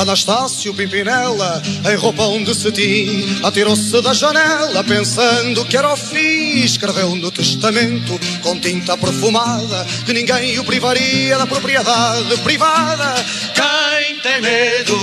Anastácio Pimpinela, em roupão de cetim, atirou-se da janela pensando que era o fim. Escreveu no testamento com tinta perfumada que ninguém o privaria da propriedade privada. Quem tem medo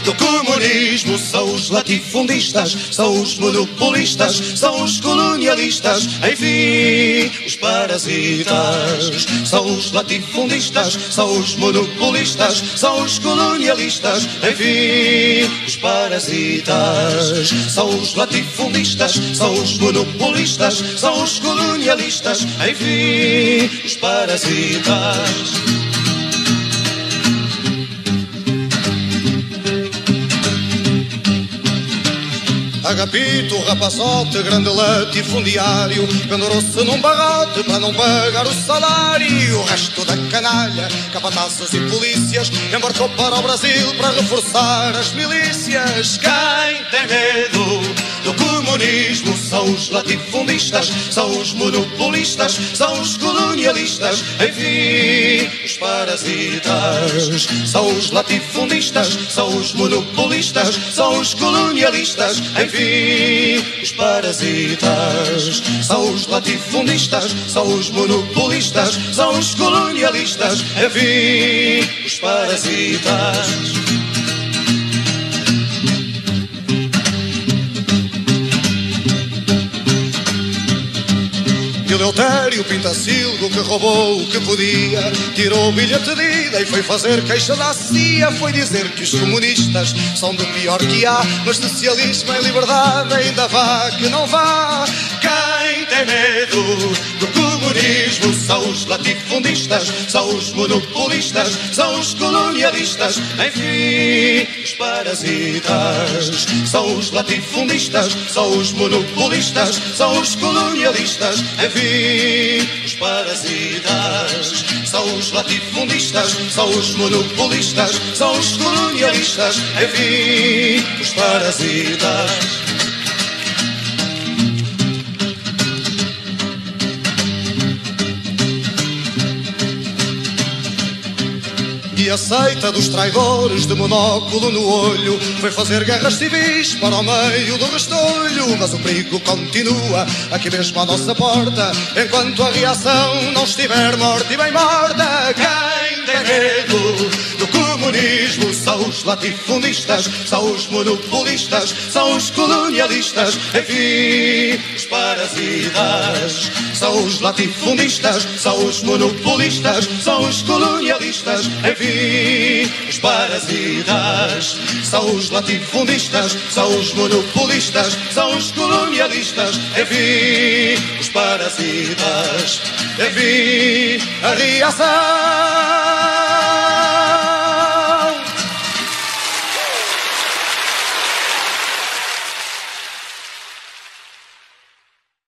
do comunismo são os latifundistas, são os monopolistas, são os colonialistas, enfim, os parasitas. São os latifundistas, são os monopolistas, são os colonialistas, enfim, os parasitas. São os latifundistas, são os monopolistas, são os colonialistas, enfim, os parasitas. Agapito, rapazote, grande latifundiário, pendurou-se num barrote para não pagar o salário. O resto da canalha, capatazes e polícias, embarcou para o Brasil para reforçar as milícias. Quem tem medo do comunismo são os latifundistas, são os monopolistas, são os colonialistas, enfim, os parasitas. São os latifundistas, são os monopolistas, são os colonialistas, enfim, os parasitas. São os latifundistas, são os monopolistas, são os colonialistas, enfim, os parasitas. Eleutério Pintacilgo, que roubou o que podia, tirou o bilhete de ida e foi fazer queixa da CIA. Foi dizer que os comunistas são do pior que há, mas socialismo e liberdade ainda vá que não vá. Quem tem medo do comunismo são os latifundistas, são os monopolistas, são os colonialistas, enfim, os parasitas. São os latifundistas, são os monopolistas, são os colonialistas, enfim, os parasitas. São os latifundistas, são os monopolistas, são os colonialistas, enfim, os parasitas. E a seita dos traidores de monóculo no olho foi fazer guerras civis para o meio do restolho. Mas o perigo continua aqui mesmo à nossa porta, enquanto a reação não estiver morta e bem morta. Quem tem medo do comunismo são os latifundistas, são os monopolistas, são os colonialistas, enfim, os parasitas. São os latifundistas, são os monopolistas, são os colonialistas, enfim, os parasitas. São os latifundistas, são os monopolistas, são os colonialistas, enfim, os parasitas. Enfim, a reação